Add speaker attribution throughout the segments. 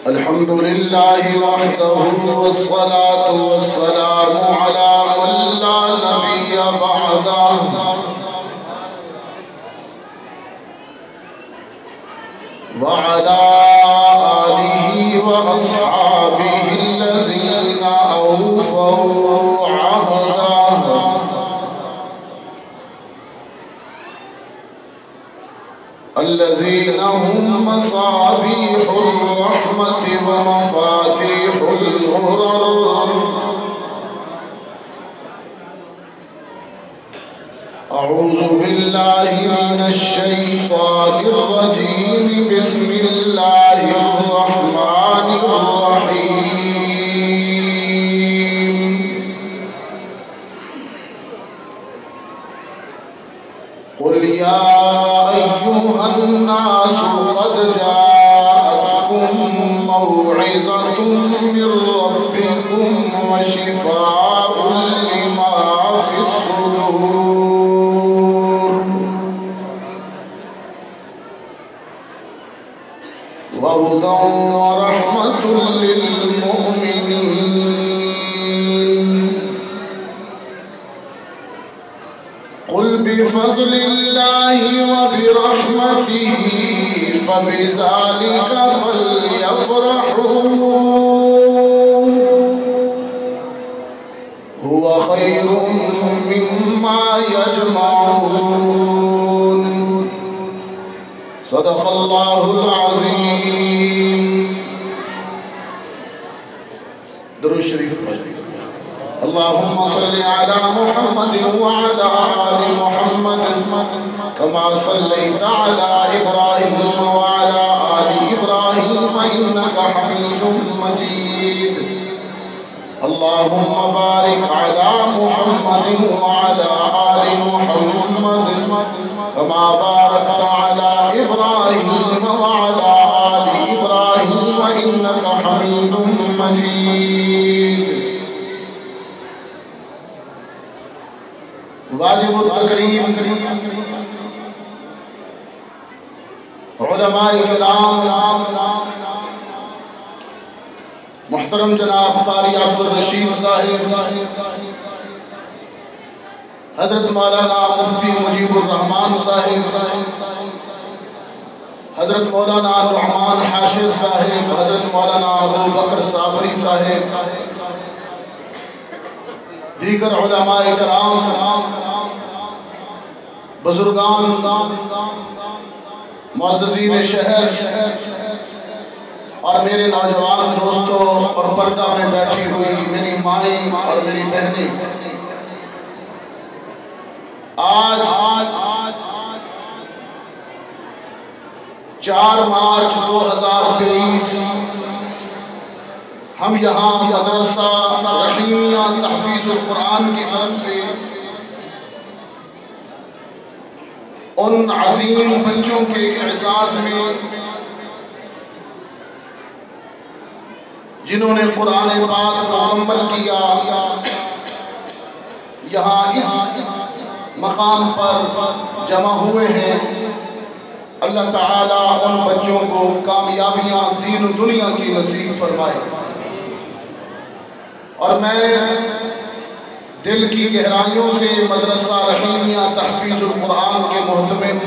Speaker 1: الحمد لله وحده والصلاة والسلام على من لا نبي بعده وعلى آله وأصحابه الذين أوفوا عهده الذين هم مصابيح الرحمة ومفاتيح الغرر. أعوذ بالله من الشيطان الرجيم. بسم الله الرحمن الرحيم. قل يا أيها الناس قد جاءتكم موعظة من ربكم وشفاء لما في الصدور وهدى ورحمة للمؤمنين. قل بفضل الله وبرحمته فبذلك فليفرحوا هو خير مما يجمعون. صدق الله العظيم. درود شریف. اللهم صل على محمد وعلى آل محمد كما صليت على إبراهيم وعلى آل إبراهيم إنك حميد مجيد. اللهم بارك على محمد وعلى آل محمد كما باركت على إبراهيم وعلى آل إبراهيم إنك حميد مجيد. واجب التکریم علماء کرام محترم جناب قاری عبدالرشید صاحب، حضرت مولانا مفتی مجیب الرحمان صاحب، حضرت مولانا نعمان حاشر صاحب، حضرت مولانا ابو بکر صابری صاحب، دیگر علماء کرام، بزرگان، معززین شہر اور میرے نوجوان دوستوں اور پردہ میں بیٹھی ہوئی میری مائیں اور میری بہنیں، آج 4 مارچ 2023 ہم یہاں مدرسہ رحیمیہ تحفیظ القرآن کی طرف سے ان عظیم بچوں کے اعزاز میں جنہوں نے قرآن پاک مکمل کیا، یہاں اس مقام پر جمع ہوئے ہیں. اللہ تعالیٰ ان بچوں کو کامیابیاں دین و دنیا کی نصیب فرمائے. اور میں دل کی گہرائیوں سے مدرسہ رحیمیہ تحفیظ القرآن کے محتمم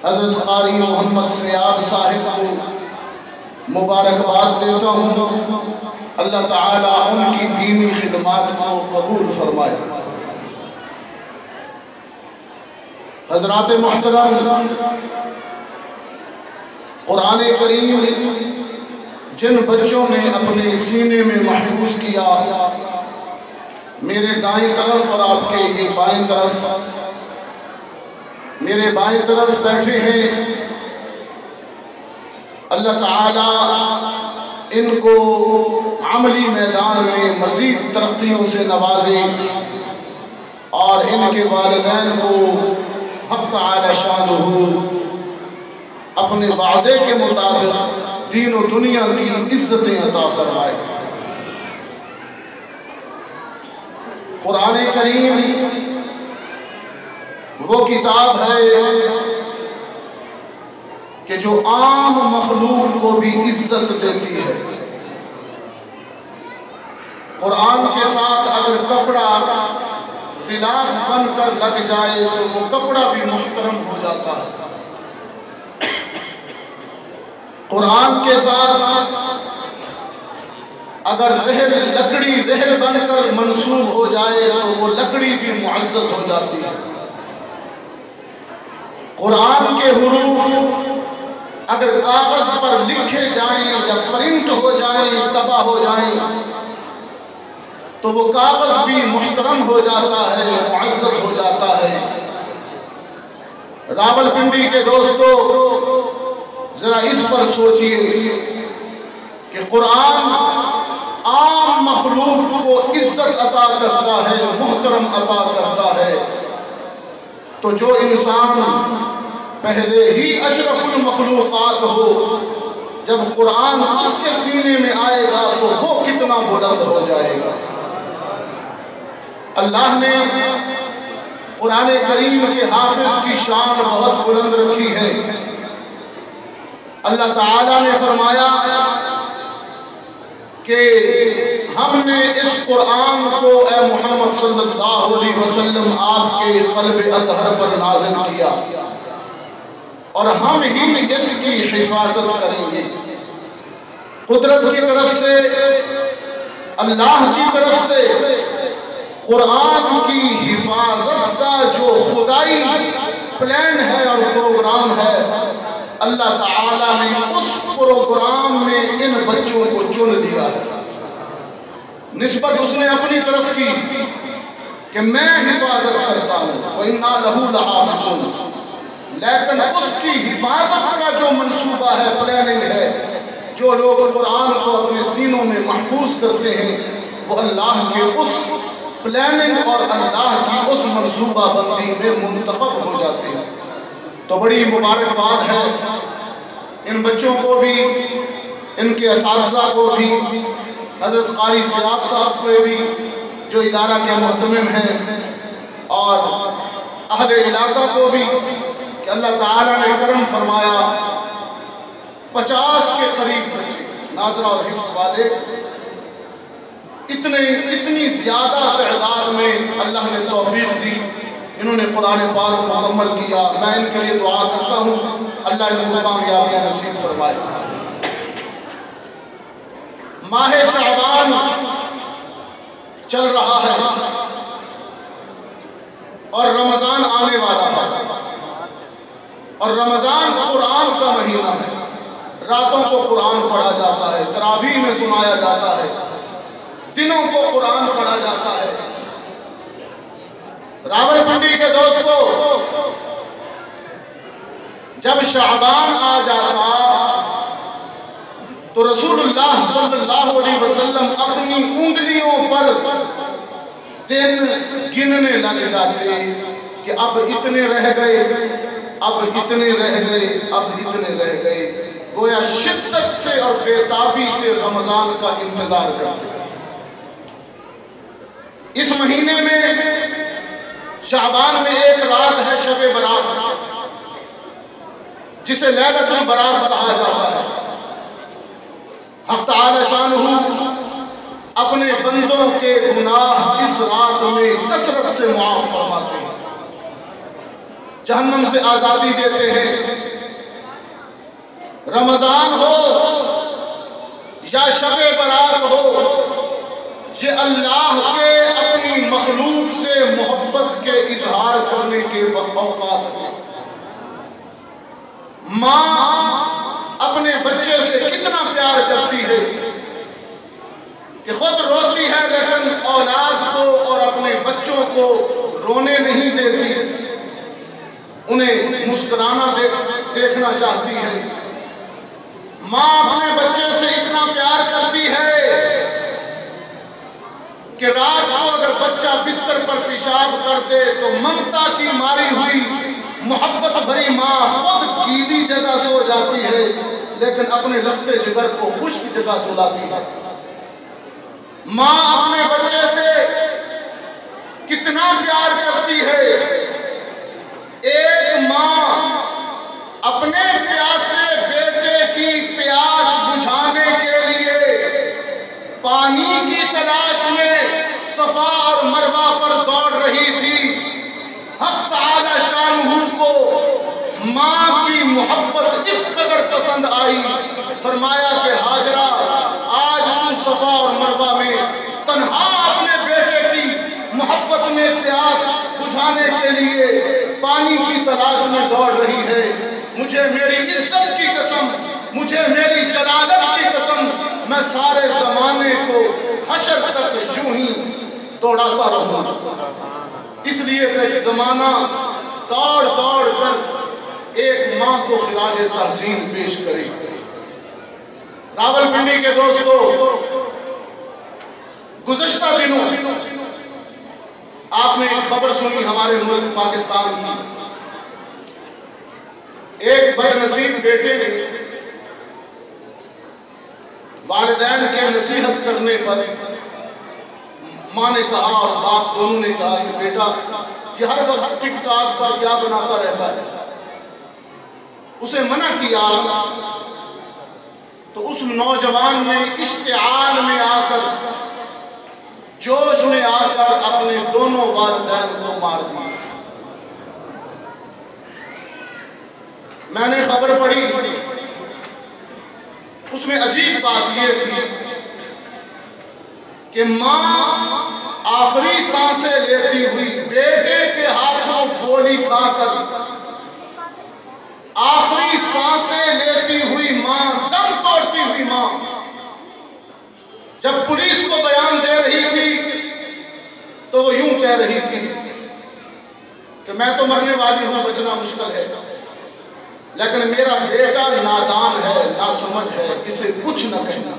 Speaker 1: حضرت قاری محمد سیاب صاحب کو مبارکباد دیتا ہوں. اللہ تعالیٰ ان کی دینی خدمات کو قبول فرمائے. حضرات محترم، قرآن کریم جن بچوں نے اپنے سینے میں محفوظ کیا، میرے دائیں طرف اور آپ کے یہ بائیں طرف، میرے بائیں طرف بیٹھے ہیں، اللہ تعالیٰ ان کو عملی میدان میں مزید ترقیوں سے نوازے اور ان کے والدین کو حق تعالی شانہ اپنے وعدے کے مطابق دین و دنیا کی عزتیں عطا فرمائے. قرآن کریم وہ کتاب ہے کہ جو عام مخلوق کو بھی عزت دیتی ہے۔ قرآن کے ساتھ اگر کپڑا غلاف بن کر لگ جائے تو وہ کپڑا بھی محترم ہو جاتا ہے۔ قرآن کے ساتھ اگر لکڑی رہل بن کر منسوب ہو جائے تو وہ لکڑی بھی معزز ہو جاتی ہے۔ قرآن کے حروف اگر کاغذ پر لکھے جائیں یا پرنٹ ہو جائیں، طبع ہو جائیں تو وہ کاغذ بھی محترم ہو جاتا ہے، معزز ہو جاتا ہے۔ راولپنڈی کے دوستو ذرا اس پر سوچئے کہ قرآن عام مخلوق کو عزت عطا کرتا ہے، محترم عطا کرتا ہے، تو جو انسان پہلے ہی اشرف المخلوقات ہو، جب قرآن اس کے سینے میں آئے گا تو وہ کتنا بلند ہو جائے گا۔ اللہ نے قرآن کریم کے حافظ کی شان بہت بلند رکھی ہے۔ اللہ تعالیٰ نے فرمایا کہ ہم نے اس قرآن کو اے محمد صلی اللہ علیہ وسلم آپ کے قلب اطہر پر نازل کیا اور ہم ہی اس کی حفاظت کریں گے۔ قدرت کی طرف سے، اللہ کی طرف سے قرآن کی حفاظت کا جو خدائی پلان ہے اور پروگرام ہے، اللہ تعالیٰ نے اس پروگرام میں ان بچوں کو چن لیا ہے۔ نسبت اس نے اپنی طرف کی کہ میں حفاظت کرتا ہوں وَإِنَّا لَهُ لَحَافِظُونَ، لیکن اس کی حفاظت کا جو منصوبہ ہے، پلاننگ ہے، جو لوگ قرآن کو اپنے سینوں میں محفوظ کرتے ہیں، وہ اللہ کے اس پلاننگ اور اللہ کی اس منصوبہ بندی میں منتخب ہو جاتے ہیں۔ تو بڑی مبارکباد ہے ان بچوں کو بھی، ان کے اساتذہ کو بھی، حضرت قاری سیاب صاحب کو بھی جو ادارہ کے محتمم ہیں، اور اہل علاقہ کو بھی کہ اللہ تعالیٰ نے کرم فرمایا 50 کے قریب بچے ناظرہ اور حفظ والے، اتنی زیادہ تعداد میں اللہ نے توفیق دی، انہوں نے قرآن پاک مکمل کیا۔ میں ان کے لیے دعا کرتا ہوں اللہ ان کو کامیابیاں نصیب فرمائے۔ ماہ شعبان چل رہا ہے اور رمضان آنے والا ہے، اور رمضان قرآن کا مہینہ ہے۔ راتوں کو قرآن پڑھا جاتا ہے، تراویح میں سنایا جاتا ہے، دنوں کو قرآن پڑھا جاتا ہے۔ راولپنڈی کے دوستو، جب شعبان آ جاتا تو رسول اللہ صلی اللہ علیہ وسلم اپنی انگلیوں پر دن گننے لگ جاتے کہ اب اتنے رہ گئے، اب اتنے رہ گئے، اب اتنے رہ گئے، گویا شدت سے اور بےتابی سے رمضان کا انتظار کرتے ہیں۔ اس مہینے میں شعبان میں ایک رات ہے شب برات، جسے لیلۃ البرات کہا جاتا ہے۔ حق تعالی شانہ اپنے بندوں کے گناہ اس رات میں کثرت سے معاف فرماتے ہیں، جہنم سے آزادی دیتے ہیں۔ رمضان ہو یا شب برات ہو، یہ اللہ کے اپنی مخلوق سے محبت کے اظہار کرنے کے اوقات ہیں۔ ماں اپنے بچے سے کتنا پیار کرتی ہے کہ خود روتی ہے لیکن اولاد کو اور اپنے بچوں کو رونے نہیں دیتی، انہیں مسکرانا دیکھنا چاہتی ہے۔ ماں اپنے بچے سے اتنا پیار کرتی ہے کہ رات کو اگر بچہ بستر پر پیشاب کر دے تو ممتا کی ماری ہوئی محبت بھری ماں خود گیلی جگہ سو جاتی ہے لیکن اپنے لفتے جگر کو خشک جگہ سلاتی ہے۔ ماں اپنے بچے سے کتنا پیار کرتی ہے پانی کی تلاش میں صفا اور مروہ پر دوڑ رہی تھی، حق تعالی شانہ کو ماں کی محبت اس قدر پسند آئی، فرمایا کہ ہاجرہ آج تم صفا اور مروہ میں تنہا اپنے بیٹے کی محبت میں پیاس بجھانے کے لیے پانی کی تلاش میں دوڑ رہی ہے، مجھے میری عزت کی قسم، مجھے میری جلالت کی قسم، میں سارے زمانے کو حشر تک یوں ہی دوڑاتا رہوں۔ اس لیے کہ زمانہ دوڑ دوڑ کر ایک ماں کو خراج تحسین پیش کرے۔ راولپنڈی کے دوستو، گزشتہ دنوں آپ نے ایک خبر سنی ہمارے ملک پاکستان کی، ایک بد نصیب بیٹے نے والدین کے نصیحت کرنے پر ماں نے کہا اور باپ دونوں نے کہا کہ بیٹا یہ ہر وقت ٹک ٹاک پر کیا بناتا رہتا ہے، اسے منع کیا تو اس نوجوان نے اشتعال میں آ کر، جوش میں آ کر اپنے دونوں والدین کو مار دیا۔ میں نے خبر پڑھی، اس میں عجیب بات یہ تھی کہ ماں آخری سانسیں لیتی ہوئی بیٹے کے ہاتھوں گولی کھا کر، آخری سانسیں لیتی ہوئی ماں، دم توڑتی ہوئی ماں جب پولیس کو بیان دے رہی تھی تو وہ یوں کہہ رہی تھی کہ میں تو مرنے والی ہوں، بچنا مشکل ہے، لیکن میرا بیٹا نادان ہے، ناسمجھ ہے، اسے کچھ نہ کہنا۔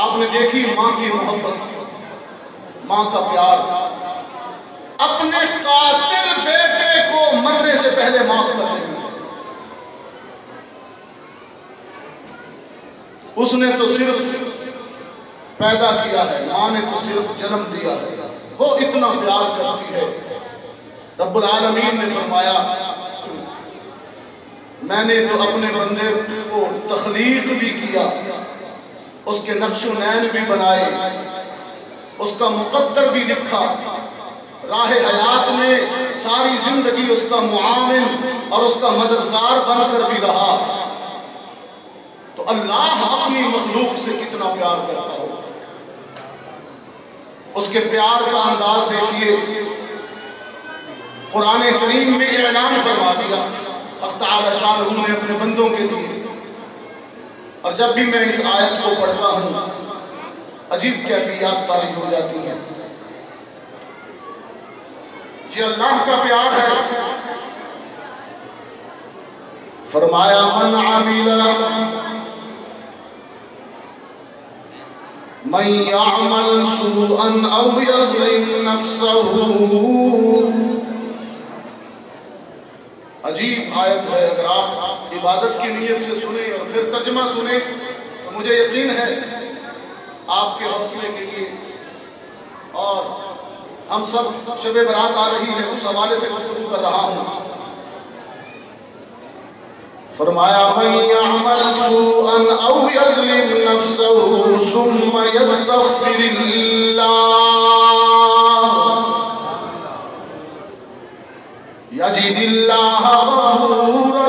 Speaker 1: آپ نے دیکھی ماں کی محبت، ماں کا پیار، اپنے قاتل بیٹے کو مرنے سے پہلے معاف کر دیں۔ اس نے تو صرف پیدا کیا ہے، ماں نے تو صرف جنم دیا ہے، وہ اتنا پیار کرتی ہے۔ رب العالمین نے فرمایا میں نے تو اپنے بندے کو تخلیق بھی کیا، اس کے نقش و نین بھی بنائے، اس کا مقدر بھی لکھا، راہ حیات میں ساری زندگی اس کا معاون اور اس کا مددگار بن کر بھی رہا۔ تو اللہ اپنی مخلوق سے کتنا پیار کرتا ہو، اس کے پیار کا انداز دیکھیے۔ قرآن کریم میں اعلان فرما دیا حق تعالی شانہ نے اپنے بندوں کے لیے، اور جب بھی میں اس آیت کو پڑھتا ہوں عجیب کیفیات طاری ہو جاتی ہیں۔ یہ اللہ کا پیار ہے۔ فرمایا من عمل من يعمل سوءا او يظلم نفسه، عجیب آیت ہے۔ اگر آپ عبادت کی نیت سے سنیں اور پھر ترجمہ سنیں تو مجھے یقین ہے آپ کے حوصلے کے لیے، اور ہم سب شب برات آ رہی ہے اس حوالے سے گفتگو کر رہا ہوں۔ فرمایا من يعمل سوءا او يظلم نفسه ثم يستغفر الله يجد الله غفورا